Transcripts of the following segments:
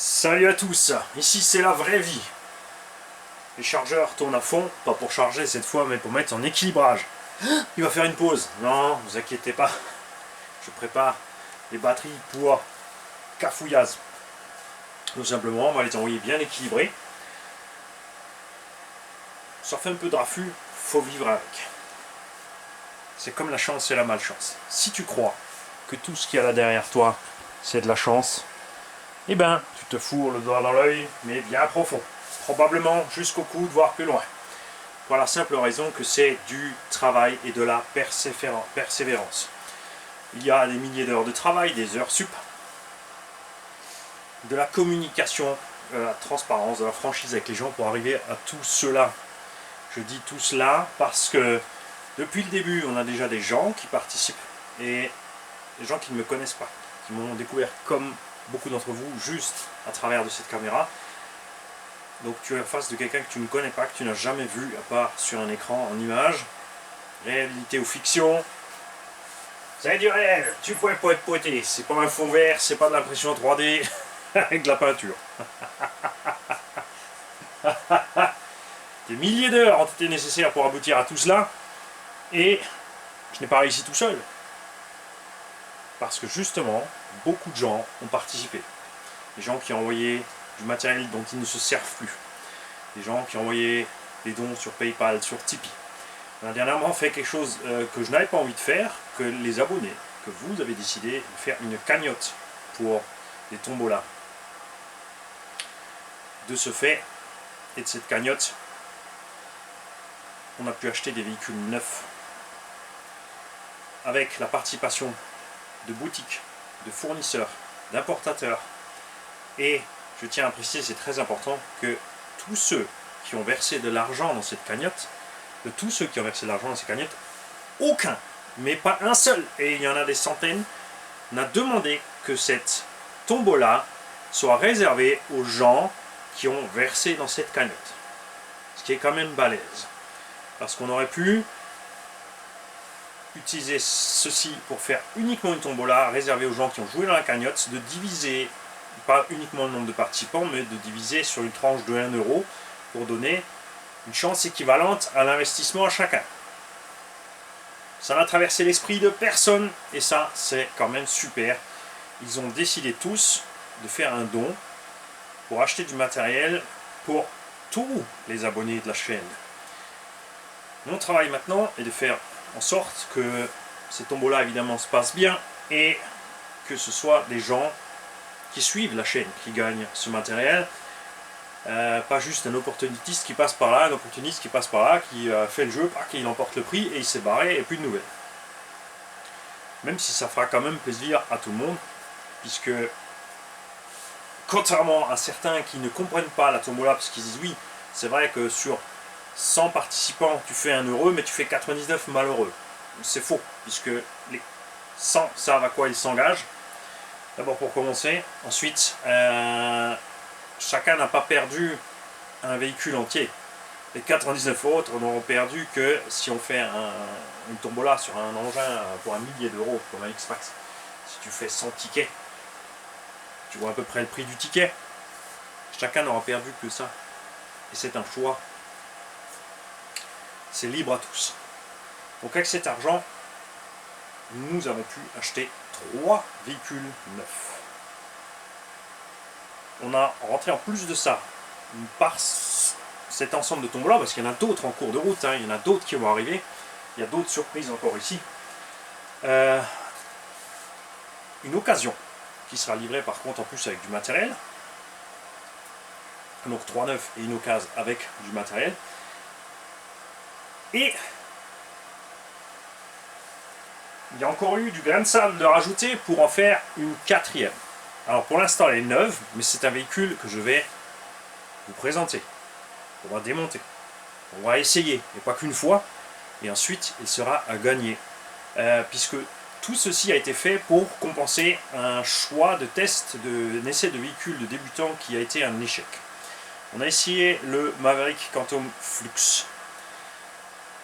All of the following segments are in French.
Salut à tous, ici c'est la vraie vie. Les chargeurs tournent à fond, pas pour charger cette fois, mais pour mettre en équilibrage. Il va faire une pause. Non, vous inquiétez pas. Je prépare les batteries pour cafouillage. Tout simplement, on va les envoyer bien équilibrées. Ça fait un peu de raffut, faut vivre avec. C'est comme la chance et la malchance. Si tu crois que tout ce qu'il y a là derrière toi, c'est de la chance, eh ben, tu te fourres le doigt dans l'œil, mais bien profond. Probablement jusqu'au coude, voire plus loin. Pour la simple raison que c'est du travail et de la persévérance. Il y a des milliers d'heures de travail, des heures sup, de la communication, de la transparence, de la franchise avec les gens pour arriver à tout cela. Je dis tout cela parce que depuis le début, on a déjà des gens qui participent et des gens qui ne me connaissent pas, qui m'ont découvert comme beaucoup d'entre vous juste à travers de cette caméra. Donc tu es en face de quelqu'un que tu ne connais pas, que tu n'as jamais vu à part sur un écran en image. Réalité ou fiction, c'est du réel, tu pourrais pas être poété, c'est pas un fond vert, c'est pas de l'impression 3D avec de la peinture. Des milliers d'heures ont été nécessaires pour aboutir à tout cela et je n'ai pas réussi tout seul. Parce que justement, beaucoup de gens ont participé. Des gens qui ont envoyé du matériel dont ils ne se servent plus. Des gens qui ont envoyé des dons sur PayPal, sur Tipeee. On a dernièrement fait quelque chose que je n'avais pas envie de faire, que les abonnés, que vous avez décidé de faire une cagnotte pour des tombolas. De ce fait, et de cette cagnotte, on a pu acheter des véhicules neufs avec la participation de boutiques, de fournisseurs, d'importateurs. Et je tiens à préciser, c'est très important, que tous ceux qui ont versé de l'argent dans cette cagnotte, de tous ceux qui ont versé de l'argent dans cette cagnotte, aucun, mais pas un seul, et il y en a des centaines, n'a demandé que cette tombola soit réservée aux gens qui ont versé dans cette cagnotte. Ce qui est quand même balèze. Parce qu'on aurait pu utiliser ceci pour faire uniquement une tombola réservée aux gens qui ont joué dans la cagnotte, de diviser, pas uniquement le nombre de participants, mais de diviser sur une tranche de 1 euro pour donner une chance équivalente à l'investissement à chacun. Ça n'a traversé l'esprit de personne et ça, c'est quand même super. Ils ont décidé tous de faire un don pour acheter du matériel pour tous les abonnés de la chaîne. Mon travail maintenant est de faire en sorte que ces tombolas évidemment se passent bien et que ce soit des gens qui suivent la chaîne qui gagnent ce matériel, pas juste un opportuniste qui passe par là, qui fait le jeu, qui emporte le prix et il s'est barré et plus de nouvelles. Même si ça fera quand même plaisir à tout le monde, puisque contrairement à certains qui ne comprennent pas la tombola, parce qu'ils disent oui, c'est vrai que sur 100 participants, tu fais 1 euro, mais tu fais 99 malheureux. C'est faux, puisque les 100 savent à quoi ils s'engagent. D'abord pour commencer. Ensuite, chacun n'a pas perdu un véhicule entier. Les 99 autres n'auront perdu que si on fait une tombola sur un engin pour 1 millier d'euros, comme un X-Max. Si tu fais 100 tickets, tu vois à peu près le prix du ticket. Chacun n'aura perdu que ça. Et c'est un choix. C'est libre à tous. Donc avec cet argent, nous avons pu acheter 3 véhicules neufs. On a rentré en plus de ça, par cet ensemble de tombolas, parce qu'il y en a d'autres en cours de route, il y en a d'autres qui vont arriver, il y a d'autres surprises encore ici. Une occasion qui sera livrée par contre en plus avec du matériel. Donc 3 neufs et une occasion avec du matériel. Et il y a encore eu du grain de sable de rajouter pour en faire une 4e. Alors pour l'instant elle est neuve, mais c'est un véhicule que je vais vous présenter. On va démonter. On va essayer, et pas qu'une fois. Et ensuite il sera à gagner. Puisque tout ceci a été fait pour compenser un choix de test d'un essai de véhicule de débutant qui a été un échec. On a essayé le Maverick Quantum Flux.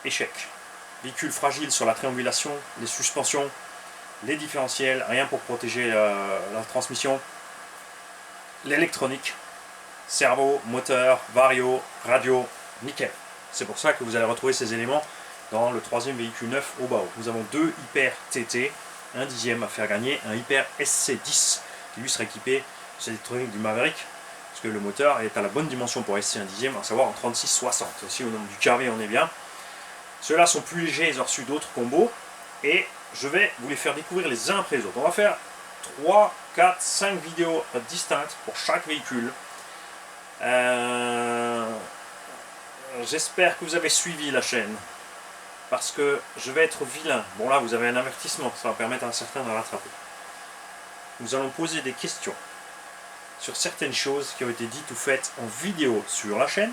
Échec. Véhicule fragile sur la triangulation, les suspensions, les différentiels, rien pour protéger la transmission. l'électronique, cerveau, moteur, vario, radio, nickel. C'est pour ça que vous allez retrouver ces éléments dans le troisième véhicule neuf au bas. Nous avons deux Hyper TT, un dixième à faire gagner, un Hyper SC10 qui lui sera équipé de cette électronique du Maverick, parce que le moteur est à la bonne dimension pour SC un dixième, à savoir en 36-60. Aussi au nombre du carré on est bien. Ceux-là sont plus légers, ils ont reçu d'autres combos, et je vais vous les faire découvrir les uns après les autres. On va faire 3, 4, 5 vidéos distinctes pour chaque véhicule. J'espère que vous avez suivi la chaîne, parce que je vais être vilain. Bon là vous avez un avertissement, ça va permettre à un certain de rattraper. Nous allons poser des questions sur certaines choses qui ont été dites ou faites en vidéo sur la chaîne.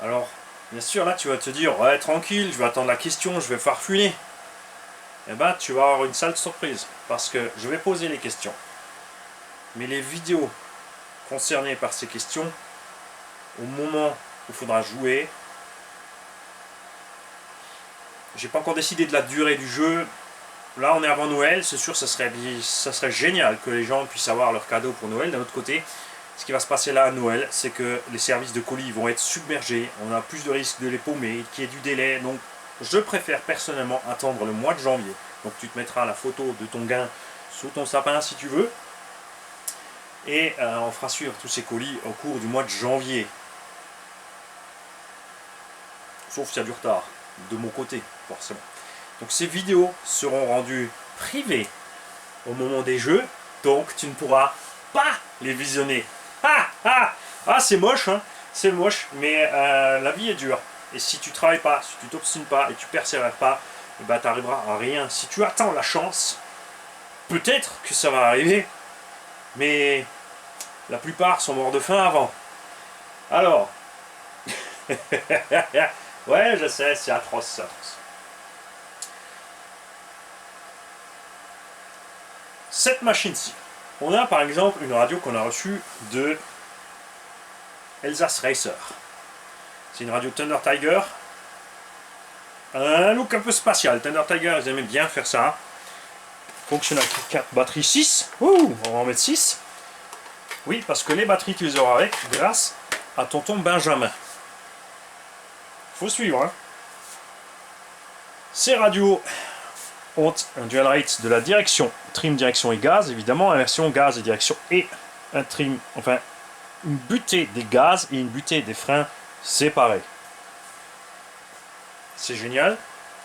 Alors bien sûr là tu vas te dire ouais tranquille, je vais attendre la question, je vais farfuller. Eh ben tu vas avoir une sale surprise, parce que je vais poser les questions, mais les vidéos concernées par ces questions, au moment où il faudra jouer, j'ai pas encore décidé de la durée du jeu. Là on est avant Noël, c'est sûr ça serait génial que les gens puissent avoir leur cadeau pour Noël. D'un autre côté, ce qui va se passer là à Noël, c'est que les services de colis vont être submergés, on a plus de risques de les paumer, qu'il y ait du délai, donc je préfère personnellement attendre le mois de janvier. Donc tu te mettras la photo de ton gain sous ton sapin si tu veux, et on fera suivre tous ces colis au cours du mois de janvier. Sauf s'il y a du retard, de mon côté, forcément. Donc ces vidéos seront rendues privées au moment des jeux, donc tu ne pourras pas les visionner. Ah c'est moche, hein, c'est moche, mais la vie est dure. Et si tu travailles pas, si tu t'obstines pas et tu persévères pas, eh ben, tu n'arriveras à rien. Si tu attends la chance, peut-être que ça va arriver, mais la plupart sont morts de faim avant. Alors, ouais, je sais, c'est atroce, c'est atroce. Cette machine-ci, on a par exemple une radio qu'on a reçue de Elsace Racer. C'est une radio Thunder Tiger. Un look un peu spatial. Thunder Tiger, ils aimaient bien faire ça. Fonctionne avec 4 batteries 6. Ouh, on va en mettre 6. Oui, parce que les batteries, tu les auras avec grâce à tonton Benjamin. Faut suivre, hein. Ces radios ont un dual rate de la direction, trim, direction et gaz, évidemment, inversion, gaz et direction, et un trim, enfin, une butée des gaz et une butée des freins séparés. C'est génial.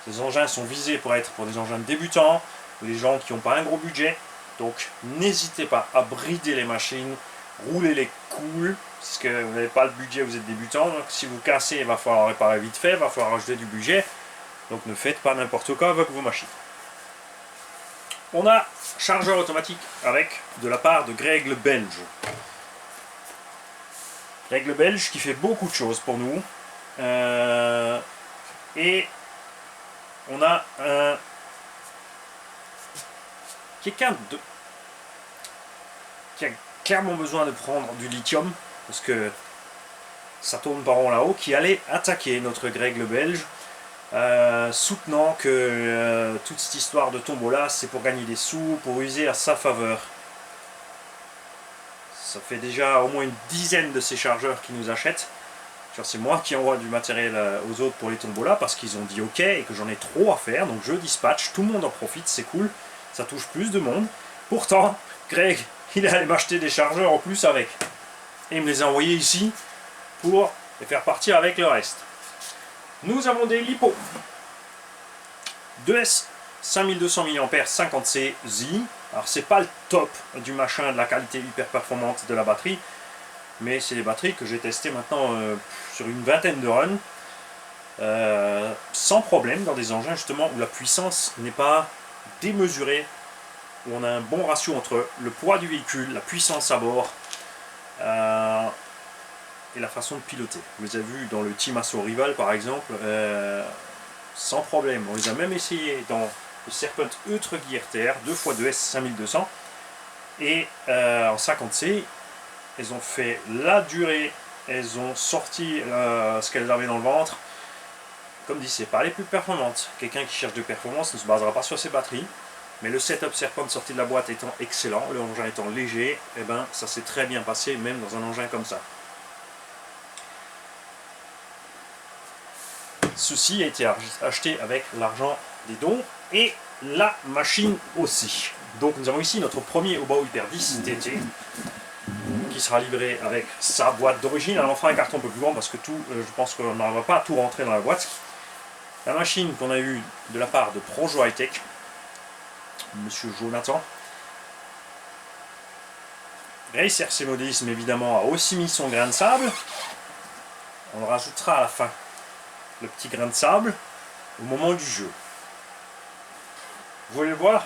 Ces engins sont visés pour être pour des engins débutants, ou des gens qui n'ont pas un gros budget. Donc n'hésitez pas à brider les machines, rouler les cool, parce que vous n'avez pas le budget, vous êtes débutant. Donc si vous cassez, il va falloir réparer vite fait, il va falloir rajouter du budget. Donc ne faites pas n'importe quoi avec vos machines. On a chargeur automatique avec de la part de Greg le Belge. Greg le Belge qui fait beaucoup de choses pour nous. Et on a quelqu'un qui a clairement besoin de prendre du lithium, parce que ça tourne par rond là-haut, qui allait attaquer notre Greg le Belge, soutenant que toute cette histoire de tombola c'est pour gagner des sous, pour user à sa faveur. Ça fait déjà au moins une dizaine de ces chargeurs qui nous achètent. C'est moi qui envoie du matériel aux autres pour les tombolas parce qu'ils ont dit ok et que j'en ai trop à faire, donc je dispatche, tout le monde en profite, c'est cool, ça touche plus de monde. Pourtant, Greg, il allait m'acheter des chargeurs en plus avec. Et il me les a envoyés ici pour les faire partir avec le reste. Nous avons des LiPo 2S 5200 mAh 50C Zi. Alors c'est pas le top du machin, de la qualité hyper performante de la batterie, mais c'est des batteries que j'ai testées maintenant sur une vingtaine de runs sans problème, dans des engins justement où la puissance n'est pas démesurée, où on a un bon ratio entre le poids du véhicule, la puissance à bord et la façon de piloter. Vous les avez vus dans le Team Asso Rival par exemple, sans problème. On les a même essayé dans le Serpent Eutre Gear TR 2x2S 5200 et en 50C. Elles ont fait la durée, elles ont sorti ce qu'elles avaient dans le ventre. Comme dit, c'est pas les plus performantes. Quelqu'un qui cherche de performance ne se basera pas sur ses batteries. Mais le setup Serpent sorti de la boîte étant excellent, le engin étant léger, eh ben, ça s'est très bien passé, même dans un engin comme ça. Ceci a été acheté avec l'argent des dons et la machine aussi. Donc nous avons ici notre premier Obao Hyper 10 TT qui sera livré avec sa boîte d'origine. Alors on fera un carton un peu plus grand parce que tout, je pense qu'on n'arrivera pas à tout rentrer dans la boîte. La machine qu'on a eue de la part de Projo High Tech, Monsieur Jonathan. Racer RC Modélisme évidemment a aussi mis son grain de sable. On le rajoutera à la fin, le petit grain de sable, au moment du jeu. Vous voulez le voir?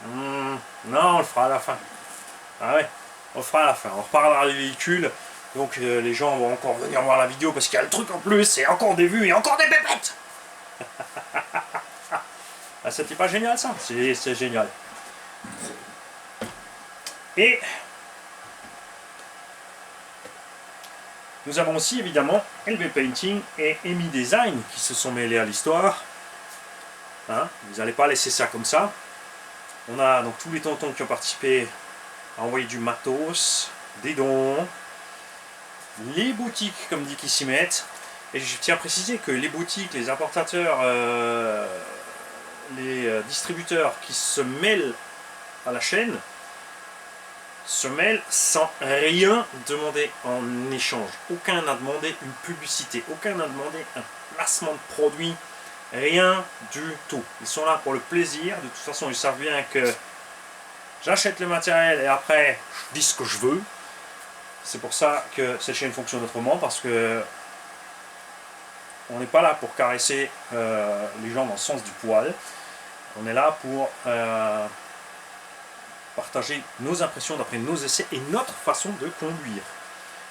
Non, on le fera à la fin. Ah ouais, on le fera à la fin. On reparlera du véhicule. Donc les gens vont encore venir voir la vidéo parce qu'il y a le truc en plus, et encore des vues, et encore des pépettes. Ah, c'était pas génial ça? C'est génial. Et nous avons aussi évidemment LB Painting et Emi Design qui se sont mêlés à l'histoire. Hein, vous n'allez pas laisser ça comme ça. On a donc tous les tontons qui ont participé à envoyer du matos, des dons, les boutiques comme dit qui s'y mettent. Et je tiens à préciser que les boutiques, les importateurs, les distributeurs qui se mêlent à la chaîne se mêlent sans rien demander en échange. Aucun n'a demandé une publicité, aucun n'a demandé un placement de produit, rien du tout. Ils sont là pour le plaisir. De toute façon, ils savent bien que j'achète le matériel et après je dis ce que je veux. C'est pour ça que cette chaîne fonctionne autrement, parce que on n'est pas là pour caresser les gens dans le sens du poil. On est là pour partager nos impressions d'après nos essais et notre façon de conduire.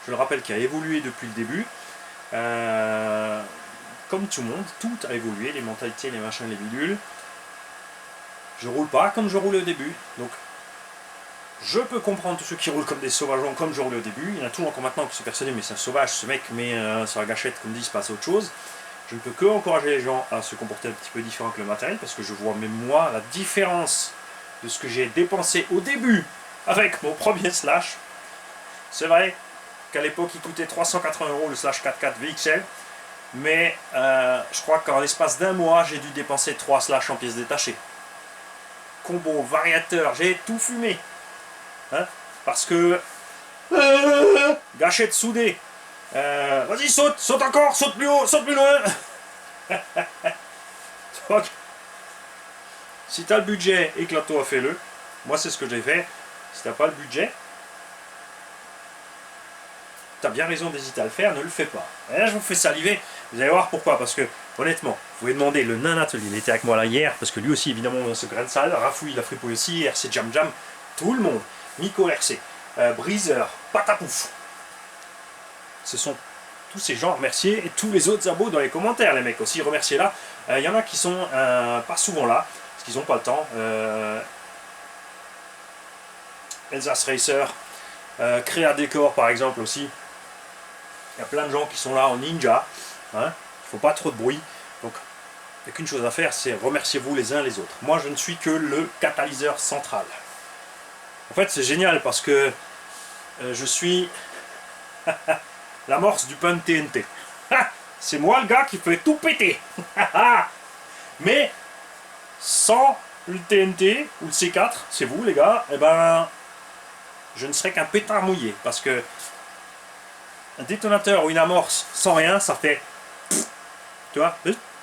Je le rappelle, qui a évolué depuis le début. Comme tout le monde, tout a évolué, les mentalités, les machins, les bidules. Je roule pas comme je roulais au début. Donc, je peux comprendre tous ceux qui roulent comme des sauvageons, comme je roulais au début. Il y en a toujours encore maintenant qui sont persuadés, mais c'est un sauvage ce mec, mais sur la gâchette, comme dit, il se passe autre chose. Je ne peux que encourager les gens à se comporter un petit peu différent que le matériel, parce que je vois même moi la différence de ce que j'ai dépensé au début avec mon premier Slash. C'est vrai qu'à l'époque il coûtait 380 € le Slash 4x4 VXL, mais je crois qu'en l'espace d'un mois j'ai dû dépenser 3 Slash en pièces détachées. Combo, variateur, j'ai tout fumé. Hein, parce que gâchette soudée. Vas-y, saute, saute encore, saute plus haut, saute plus loin. Donc, si tu as le budget, éclate-toi, fais-le. Moi, c'est ce que j'ai fait. Si tu n'as pas le budget, tu as bien raison d'hésiter à le faire, ne le fais pas. Et là, je vous fais saliver. Vous allez voir pourquoi. Parce que, honnêtement, vous pouvez demander le nain atelier. Il était avec moi là hier, parce que lui aussi, évidemment, dans ce grain de salle. Rafouille, il a fripouille aussi. RC Jam Jam, tout le monde. Nico RC, Breezer, Patapouf. Ce sont tous ces gens remerciés, et tous les autres abos dans les commentaires, les mecs aussi remerciés là. Il y en a qui sont pas souvent là, parce qu'ils n'ont pas le temps. Elsace Racer, Créa Décor par exemple aussi. Il y a plein de gens qui sont là en ninja. Hein, il ne faut pas trop de bruit. Donc, il n'y a qu'une chose à faire, c'est remerciez-vous les uns les autres. Moi, je ne suis que le catalyseur central. En fait, c'est génial parce que je suis l'amorce du pun TNT. C'est moi le gars qui fait tout péter. Mais sans le TNT ou le C4, c'est vous les gars, et ben je ne serais qu'un pétard mouillé. Parce que un détonateur ou une amorce sans rien, ça fait tu vois,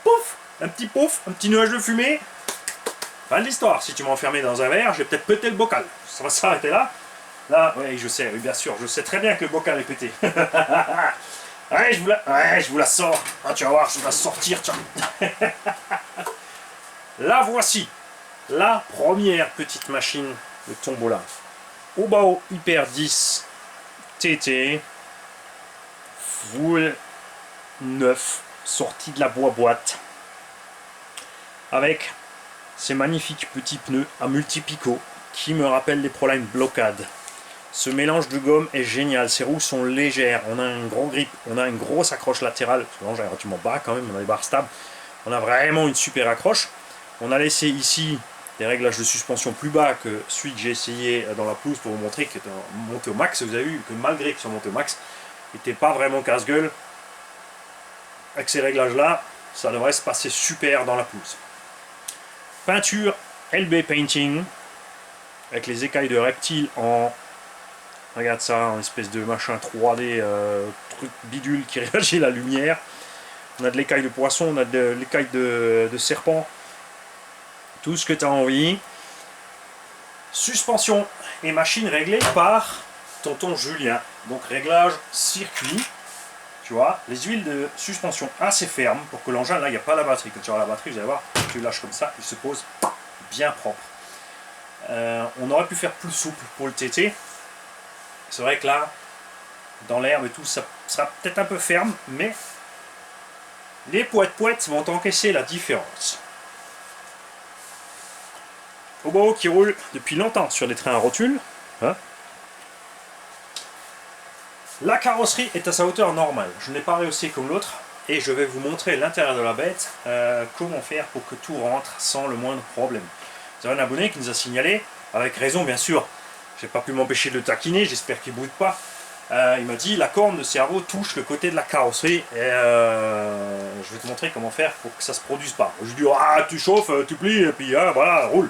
pouf, un petit nuage de fumée. Fin de l'histoire. Si tu m'as enfermé dans un verre, j'ai peut-être pété le bocal. Ça va s'arrêter là. Là, oui, je sais, oui, bien sûr, je sais très bien que le bocal est pété. Ouais, je vous la sors. Ah, tu vas voir, je vais la sortir, tiens. La voici. La première petite machine de tombola. Obao Hyper 10 TT. Full neuf, sorti de la boîte. Avec ces magnifiques petits pneus à multi-picots qui me rappellent les Proline Blockade. Ce mélange de gomme est génial, ces roues sont légères, on a un gros grip, on a une grosse accroche latérale, l'engin est relativement bas quand même, on a des barres stables, on a vraiment une super accroche. On a laissé ici des réglages de suspension plus bas que celui que j'ai essayé dans la pelouse pour vous montrer qu'il était monté au max. Vous avez vu que malgré qu'ils sont montés au max, il n'était pas vraiment casse-gueule. Avec ces réglages là, ça devrait se passer super dans la pelouse. Peinture LB Painting avec les écailles de reptile en, regarde ça, en espèce de machin 3D, truc bidule qui réagit à la lumière. On a de l'écaille de poisson, on a de l'écaille de serpent, tout ce que tu as envie. Suspension et machine réglée par tonton Julien. Donc réglage circuit, tu vois, les huiles de suspension assez fermes pour que l'engin, là il n'y a pas la batterie. Quand tu auras la batterie, vous allez voir, tu lâches comme ça, il se pose bien propre. On aurait pu faire plus souple pour le TT. C'est vrai que là, dans l'herbe et tout, ça sera peut-être un peu ferme, mais les poètes vont encaisser la différence. Hobo qui roule depuis longtemps sur des trains à rotule. Hein. La carrosserie est à sa hauteur normale. Je ne l'ai pas rehaussé comme l'autre. Et je vais vous montrer l'intérieur de la bête, comment faire pour que tout rentre sans le moindre problème. Vous avez un abonné qui nous a signalé, avec raison bien sûr, j'ai pas pu m'empêcher de le taquiner, j'espère qu'il ne boude pas. Il m'a dit la corne de cerveau touche le côté de la carrosserie et je vais te montrer comment faire pour que ça se produise pas. Je lui dis ah tu chauffes, tu plies et puis voilà, roule.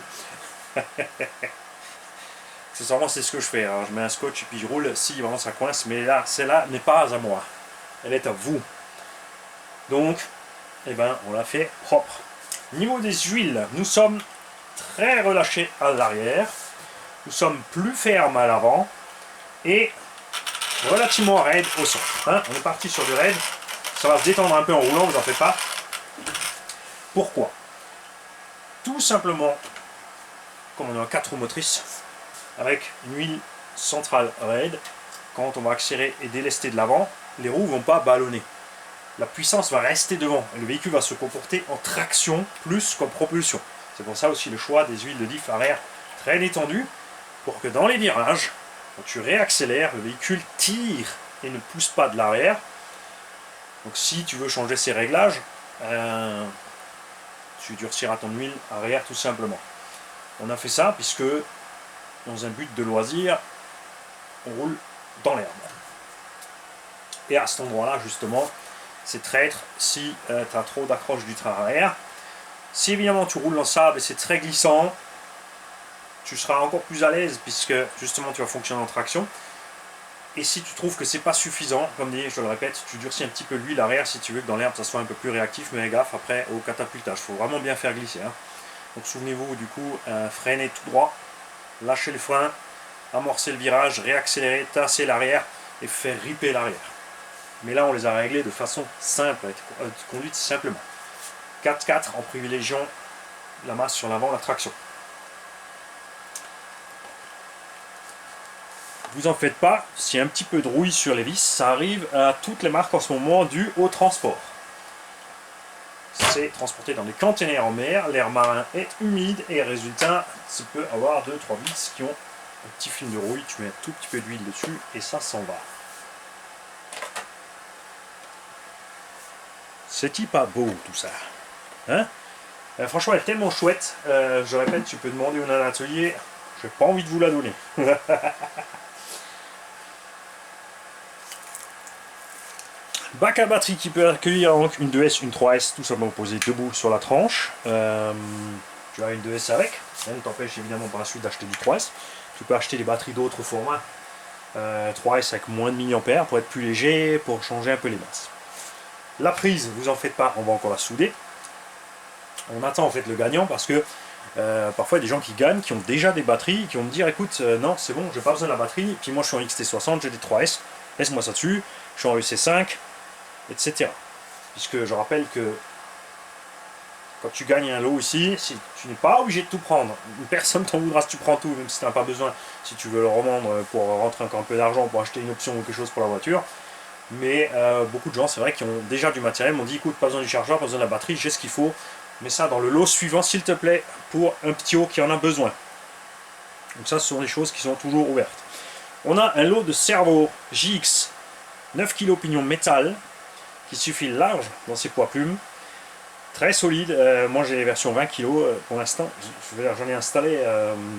Accessoirement c'est ce que je fais, alors, je mets un scotch et puis je roule si vraiment ça coince, mais là celle-là n'est pas à moi, elle est à vous. Donc, eh ben, on l'a fait propre. Niveau des huiles, nous sommes très relâchés à l'arrière, nous sommes plus fermes à l'avant et relativement raide au centre. Hein, on est parti sur du raide, ça va se détendre un peu en roulant, vous en faites pas. Pourquoi? Tout simplement, comme on est en 4 roues motrices, avec une huile centrale raide, quand on va accélérer et délester de l'avant, les roues ne vont pas ballonner. La puissance va rester devant et le véhicule va se comporter en traction plus qu'en propulsion. C'est pour ça aussi le choix des huiles de diff arrière très détendues pour que dans les virages, quand tu réaccélères, le véhicule tire et ne pousse pas de l'arrière. Donc si tu veux changer ces réglages, tu durciras ton huile arrière tout simplement. On a fait ça puisque dans un but de loisir, on roule dans l'herbe. Et à cet endroit-là justement, c'est traître si tu as trop d'accroche du train arrière. Si évidemment tu roules dans le sable et c'est très glissant, tu seras encore plus à l'aise puisque justement tu vas fonctionner en traction. Et si tu trouves que c'est pas suffisant, comme dit, je le répète, tu durcis un petit peu l'huile arrière si tu veux que dans l'herbe ça soit un peu plus réactif, mais gaffe après au catapultage, il faut vraiment bien faire glisser. Hein. Donc souvenez-vous du coup, freinez tout droit, lâchez le frein, amorcer le virage, réaccélérer, tasser l'arrière et faire ripper l'arrière. Mais là on les a réglés de façon simple, avec conduite simplement. 4-4 en privilégiant la masse sur l'avant, la traction. Vous en faites pas, s'il y a un petit peu de rouille sur les vis, ça arrive à toutes les marques en ce moment dû au transport. C'est transporté dans des containers en mer, l'air marin est humide et résultat, tu peux avoir 2-3 vis qui ont un petit film de rouille, tu mets un tout petit peu d'huile dessus et ça s'en va. C'est-il pas beau tout ça, hein? Franchement elle est tellement chouette, je répète, tu peux demander au nana atelier, j'ai pas envie de vous la donner. Bac à batterie qui peut accueillir donc une 2S, une 3S, tout simplement posée debout sur la tranche. Tu as une 2S avec, ça ne t'empêche évidemment par la suite d'acheter du 3S. Tu peux acheter des batteries d'autres formats, 3S avec moins de milliampères pour être plus léger, pour changer un peu les masses. La prise, vous en faites pas, on va encore la souder. On attend en fait le gagnant parce que parfois il y a des gens qui gagnent, qui ont déjà des batteries, qui vont me dire écoute, non c'est bon, j'ai pas besoin de la batterie, puis moi je suis en XT60, j'ai des 3S, laisse-moi ça dessus, je suis en EC5, etc. Puisque je rappelle que quand tu gagnes un lot ici, si tu n'es pas obligé de tout prendre, personne t'en voudra si tu prends tout, même si tu n'as pas besoin, si tu veux le revendre pour rentrer encore un peu d'argent, pour acheter une option ou quelque chose pour la voiture. Mais beaucoup de gens, c'est vrai, qui ont déjà du matériel, m'ont dit écoute, pas besoin du chargeur, pas besoin de la batterie, j'ai ce qu'il faut, mets ça dans le lot suivant s'il te plaît, pour un petit haut qui en a besoin. Donc ça, ce sont des choses qui sont toujours ouvertes. On a un lot de cerveau JX 9 kg pignon métal, qui suffit large dans ses poids plumes, Très solide. Moi j'ai les versions 20 kg pour l'instant. J'en ai installé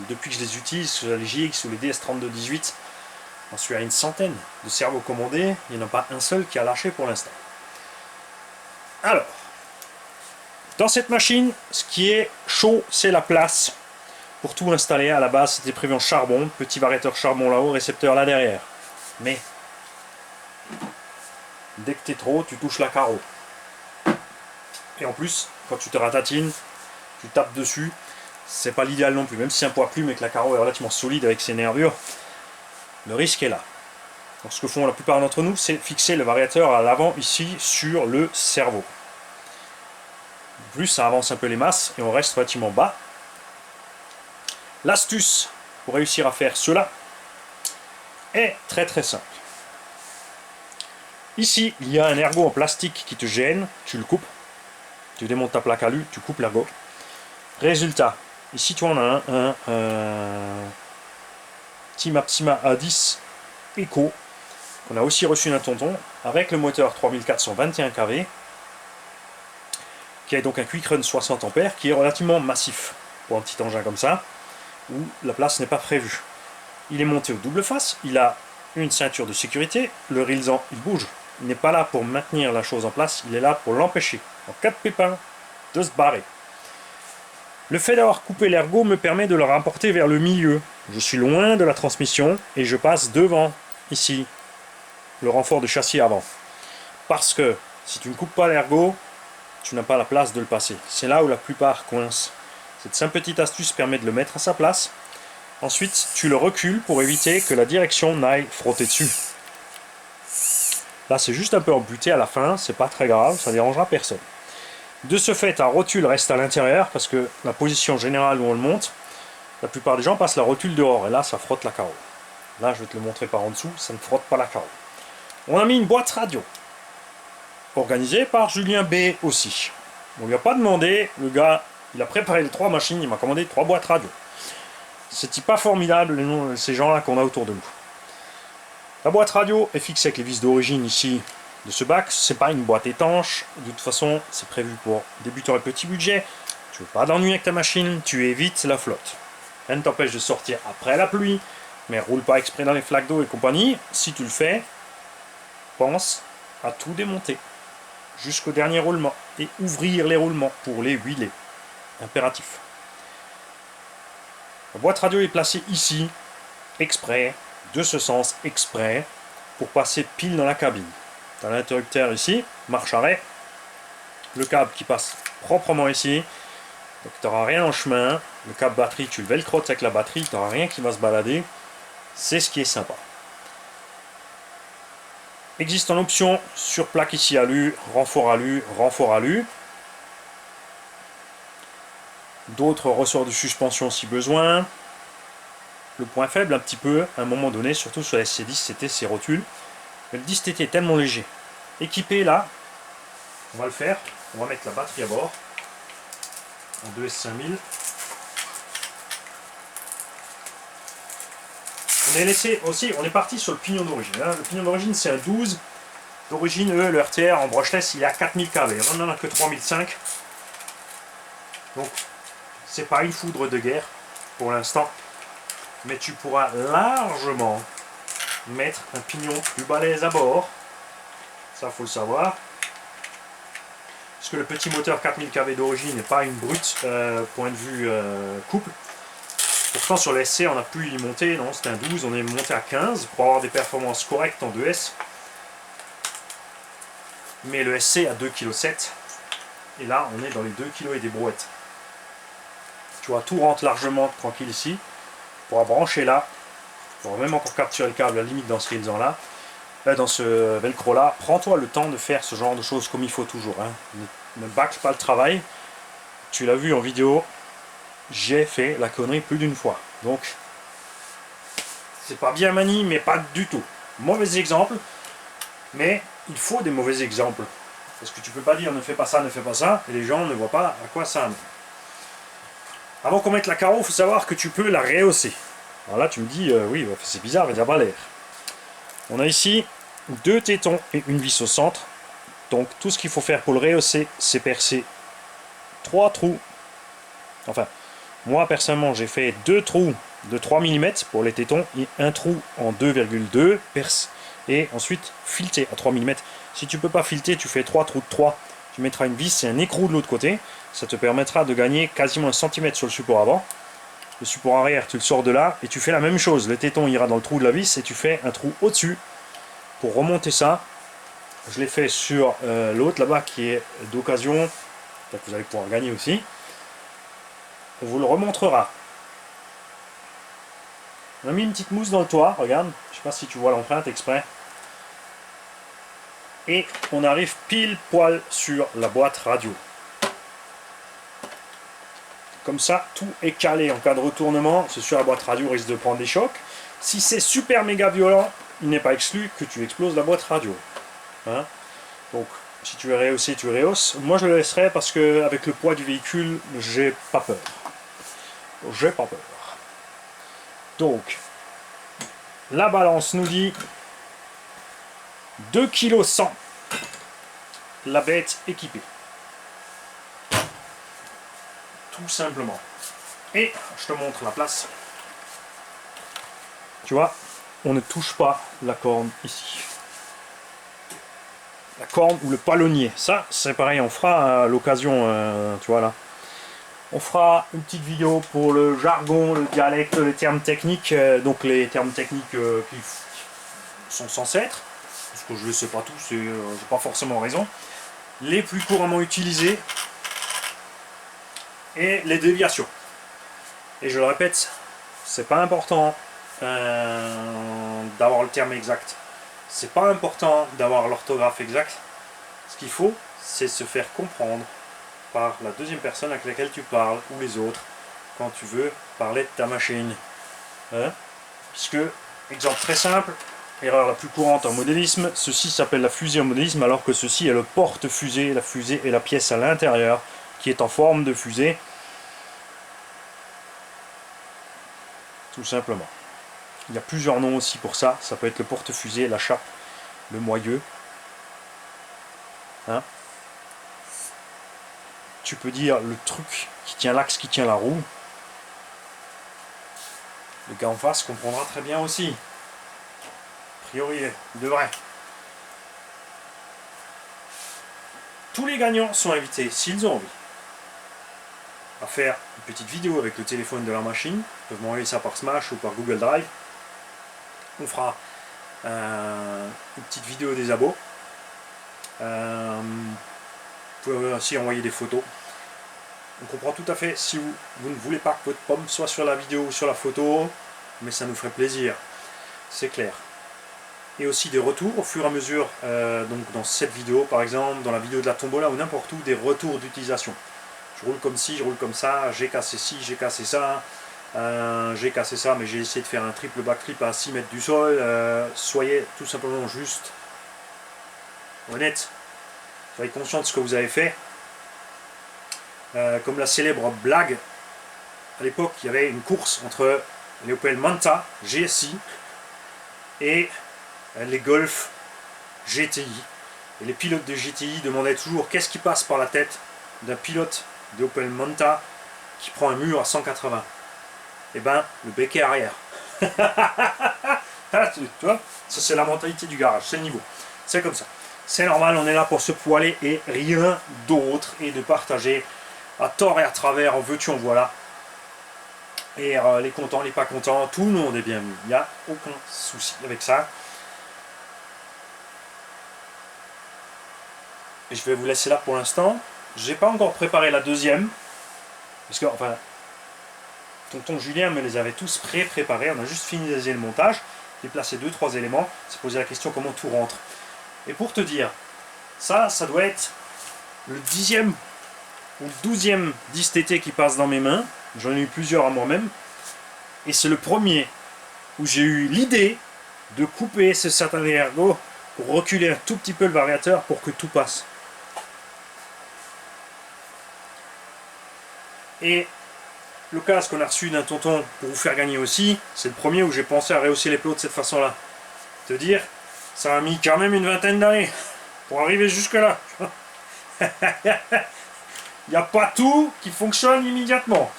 depuis que je les utilise sur les GX ou les DS3218. J'en suis à une centaine de cerveaux commandés. Il n'y en a pas un seul qui a lâché pour l'instant. Alors, dans cette machine, ce qui est chaud, c'est la place. Pour tout installer, à la base, c'était prévu en charbon. Petit variateur charbon là-haut, récepteur là derrière. Mais, dès que t'es trop, tu touches la carreau. Et en plus, quand tu te ratatines, tu tapes dessus. C'est pas l'idéal non plus. Même si c'est un poids plume et que la carreau est relativement solide avec ses nervures, le risque est là. Donc, ce que font la plupart d'entre nous, c'est fixer le variateur à l'avant ici sur le cerveau. Plus ça avance un peu les masses et on reste relativement bas. L'astuce pour réussir à faire cela est très très simple. Ici, il y a un ergot en plastique qui te gêne, tu le coupes, tu démontes ta plaque alu, tu coupes l'ergot. Résultat, ici tu en as un Timapsima A10 Eco qu'on a aussi reçu d'un tonton avec le moteur 3421 kV qui est donc un Quick Run 60 A qui est relativement massif pour un petit engin comme ça où la place n'est pas prévue. Il est monté au double face, il a une ceinture de sécurité, le rilsan il bouge, il n'est pas là pour maintenir la chose en place, il est là pour l'empêcher, en cas de pépin, de se barrer. Le fait d'avoir coupé l'ergot me permet de le rapporter vers le milieu. Je suis loin de la transmission et je passe devant, ici, le renfort de châssis avant. Parce que si tu ne coupes pas l'ergot, tu n'as pas la place de le passer. C'est là où la plupart coincent. Cette simple petite astuce permet de le mettre à sa place. Ensuite, tu le recules pour éviter que la direction n'aille frotter dessus. Là, c'est juste un peu embuté à la fin, c'est pas très grave, ça ne dérangera personne. De ce fait, ta rotule reste à l'intérieur parce que la position générale où on le monte, la plupart des gens passent la rotule dehors et là, ça frotte la carreau. Là, je vais te le montrer par en dessous, ça ne frotte pas la carreau. On a mis une boîte radio, organisée par Julien B aussi. On lui a pas demandé, le gars, il a préparé les 3 machines, il m'a commandé 3 boîtes radio. C'est pas formidable ces gens-là qu'on a autour de nous. La boîte radio est fixée avec les vis d'origine ici de ce bac. C'est pas une boîte étanche. De toute façon, c'est prévu pour débutants et petit budget. Tu veux pas d'ennui avec ta machine, tu évites la flotte. Rien ne t'empêche de sortir après la pluie, mais roule pas exprès dans les flaques d'eau et compagnie. Si tu le fais, pense à tout démonter jusqu'au dernier roulement et ouvrir les roulements pour les huiler. Impératif. La boîte radio est placée ici, exprès, de ce sens, exprès, pour passer pile dans la cabine. Tu as l'interrupteur ici, marche arrêt, le câble qui passe proprement ici, donc tu n'auras rien en chemin, le câble batterie, tu le velcrotes avec la batterie, tu n'auras rien qui va se balader, c'est ce qui est sympa. Existe en option sur plaque ici alu, renfort alu, renfort alu. D'autres ressorts de suspension si besoin. Le point faible un petit peu, à un moment donné, surtout sur la SC10, c'était ces rotules. Mais le disque était tellement léger. Équipé là, on va le faire, on va mettre la batterie à bord, en 2S5000. On est laissé aussi, on est parti sur le pignon d'origine. Hein. Le pignon d'origine c'est un 12. D'origine, le RTR en brushless il est à 4000 kV. On n'en a que 3005. Donc c'est pas une foudre de guerre pour l'instant. Mais tu pourras largement mettre un pignon plus balèze à bord. Ça faut le savoir. Parce que le petit moteur 4000 kV d'origine n'est pas une brute point de vue couple. Pourtant sur le SC on a pu y monter, non c'était un 12, on est monté à 15 pour avoir des performances correctes en 2S. Mais le SC a 2,7 kg et là on est dans les 2 kg et des brouettes. Tu vois, tout rentre largement tranquille ici. Tu pourras brancher là, tu pourras même encore capturer le câble à la limite dans ce rilsan là. Dans ce velcro là, prends-toi le temps de faire ce genre de choses comme il faut toujours. Hein. Ne bâcle pas le travail. Tu l'as vu en vidéo, j'ai fait la connerie plus d'une fois. Donc, c'est pas bien mani, mais pas du tout. Mauvais exemple, mais il faut des mauvais exemples. Parce que tu peux pas dire ne fais pas ça, et les gens ne voient pas à quoi ça amène. Avant qu'on mette la carreau, il faut savoir que tu peux la rehausser. Alors là, tu me dis, oui, c'est bizarre, il n'y a pas l'air. On a ici 2 tétons et une vis au centre. Donc tout ce qu'il faut faire pour le rehausser, c'est percer 3 trous. Enfin, moi personnellement j'ai fait 2 trous de 3 mm pour les tétons et un trou en 2,2 perce. Et ensuite fileté à 3 mm. Si tu peux pas fileter, tu fais 3 trous de 3. Tu mettras une vis et un écrou de l'autre côté. Ça te permettra de gagner quasiment 1 cm sur le support avant. Le support arrière, tu le sors de là et tu fais la même chose. Le téton ira dans le trou de la vis et tu fais un trou au-dessus pour remonter ça. Je l'ai fait sur l'autre là-bas qui est d'occasion. Peut-être que vous allez pouvoir gagner aussi. On vous le remontrera. On a mis une petite mousse dans le toit, regarde. Je sais pas si tu vois l'empreinte exprès. Et on arrive pile poil sur la boîte radio. Comme ça, tout est calé en cas de retournement. C'est sûr, la boîte radio risque de prendre des chocs. Si c'est super méga violent, il n'est pas exclu que tu exploses la boîte radio. Hein? Donc, si tu veux rehausser, tu rehausses. Moi, je le laisserai parce que avec le poids du véhicule, j'ai pas peur. J'ai pas peur. Donc, la balance nous dit 2,1 kg la bête équipée. Tout simplement. Et je te montre la place. Tu vois, on ne touche pas la corne ici. La corne ou le palonnier. Ça, c'est pareil, on fera à l'occasion, tu vois là. On fera une petite vidéo pour le jargon, le dialecte, les termes techniques. Donc les termes techniques qui sont censés être. Parce que je ne sais pas tous, j'ai pas forcément raison. Les plus couramment utilisés. Et les déviations. Et je le répète, c'est pas important d'avoir le terme exact. C'est pas important d'avoir l'orthographe exacte. Ce qu'il faut, c'est se faire comprendre par la deuxième personne avec laquelle tu parles, ou les autres, quand tu veux parler de ta machine. Hein? Puisque, exemple très simple, erreur la plus courante en modélisme, ceci s'appelle la fusée en modélisme, alors que ceci est le porte-fusée. La fusée est la pièce à l'intérieur qui est en forme de fusée. Tout simplement. Il y a plusieurs noms aussi pour ça. Ça peut être le porte-fusée, la chape, le moyeu. Hein? Tu peux dire le truc qui tient l'axe, qui tient la roue. Le gars en face comprendra très bien aussi. A priori, il devrait. Tous les gagnants sont invités, s'ils ont envie, à faire une petite vidéo avec le téléphone de la machine. Ils peuvent m'envoyer ça par Smash ou par Google Drive. On fera une petite vidéo des abos. Vous pouvez aussi envoyer des photos. On comprend tout à fait si vous ne voulez pas que votre pomme soit sur la vidéo ou sur la photo, mais ça nous ferait plaisir, c'est clair. Et aussi des retours au fur et à mesure, donc dans cette vidéo par exemple, dans la vidéo de la tombola ou n'importe où, des retours d'utilisation. Je roule comme ci, je roule comme ça, j'ai cassé ci, j'ai cassé ça, j'ai cassé ça, mais j'ai essayé de faire un triple backflip à 6 mètres du sol. Soyez tout simplement juste honnête, soyez conscient de ce que vous avez fait. Comme la célèbre blague, à l'époque il y avait une course entre les Opel Manta GSI et les Golf GTI. Et les pilotes de GTI demandaient toujours qu'est-ce qui passe par la tête d'un pilote de Opel Manta qui prend un mur à 180. Et ben, le béquet arrière. Tu vois, ça c'est la mentalité du garage, c'est le niveau. C'est comme ça. C'est normal, on est là pour se poiler et rien d'autre, et de partager à tort et à travers, en veux-tu, en voilà. Et les contents, les pas contents, tout le monde est bienvenu. Il n'y a aucun souci avec ça. Et je vais vous laisser là pour l'instant. J'ai pas encore préparé la deuxième. Parce que, enfin, tonton Julien me les avait tous préparés. On a juste finalisé le montage, déplacé 2-3 éléments, s'est posé la question comment tout rentre. Et pour te dire, ça doit être le 10e ou 12e 10 TT qui passe dans mes mains. J'en ai eu plusieurs à moi-même. Et c'est le premier où j'ai eu l'idée de couper ce certain ergo pour reculer un tout petit peu le variateur pour que tout passe. Et le casque qu'on a reçu d'un tonton pour vous faire gagner aussi, c'est le premier où j'ai pensé à rehausser les plots de cette façon-là. Te dire, ça a mis quand même une vingtaine d'années pour arriver jusque là. Il n'y a pas tout qui fonctionne immédiatement.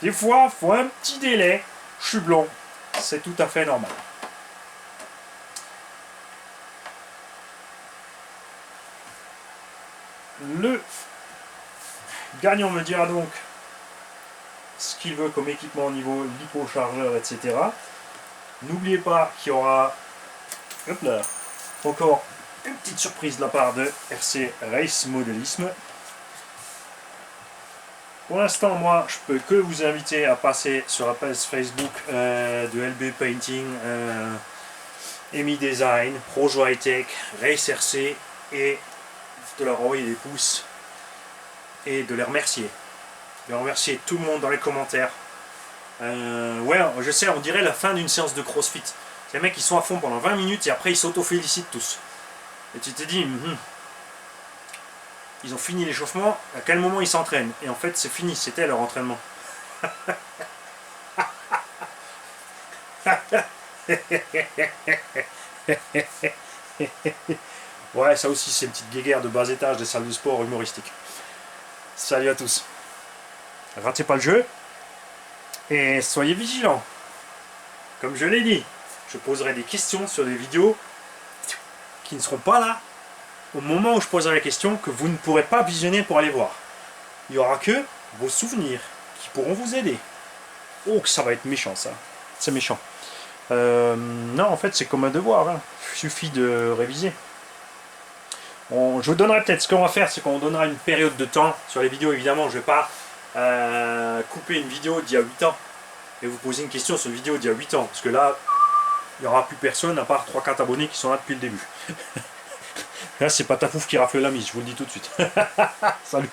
Des fois, il faut un petit délai. Je suis blond. C'est tout à fait normal. Le gagnant me dira donc ce qu'il veut comme équipement au niveau lipo-chargeur, etc. N'oubliez pas qu'il y aura hop là, encore une petite surprise de la part de RC Race Modélisme. Pour l'instant, moi, je peux que vous inviter à passer sur la page Facebook de LB Painting, EMI Design, Projo High Tech, Race RC et de leur envoyer des pouces et de les remercier. De remercier tout le monde dans les commentaires. Ouais, je sais, on dirait la fin d'une séance de CrossFit. C'est les mecs qui sont à fond pendant 20 minutes et après ils s'auto-félicitent tous. Et tu te dis, ils ont fini l'échauffement, à quel moment ils s'entraînent? Et en fait, c'est fini, c'était leur entraînement. Ouais, ça aussi, c'est une petite guéguerre de bas étage des salles de sport humoristiques. Salut à tous. Ratez pas le jeu. Et soyez vigilants. Comme je l'ai dit, je poserai des questions sur des vidéos qui ne seront pas là au moment où je poserai la question, que vous ne pourrez pas visionner pour aller voir. Il n'y aura que vos souvenirs qui pourront vous aider. Oh, que ça va être méchant ça. C'est méchant. Non, en fait, c'est comme un devoir. Hein. Il suffit de réviser. Je vous donnerai peut-être, ce qu'on va faire, c'est qu'on donnera une période de temps sur les vidéos. Évidemment, je ne vais pas couper une vidéo d'il y a 8 ans et vous poser une question sur une vidéo d'il y a 8 ans. Parce que là, il n'y aura plus personne à part 3-4 abonnés qui sont là depuis le début. Là, c'est pas Tafouf qui rafle la mise, je vous le dis tout de suite. Salut.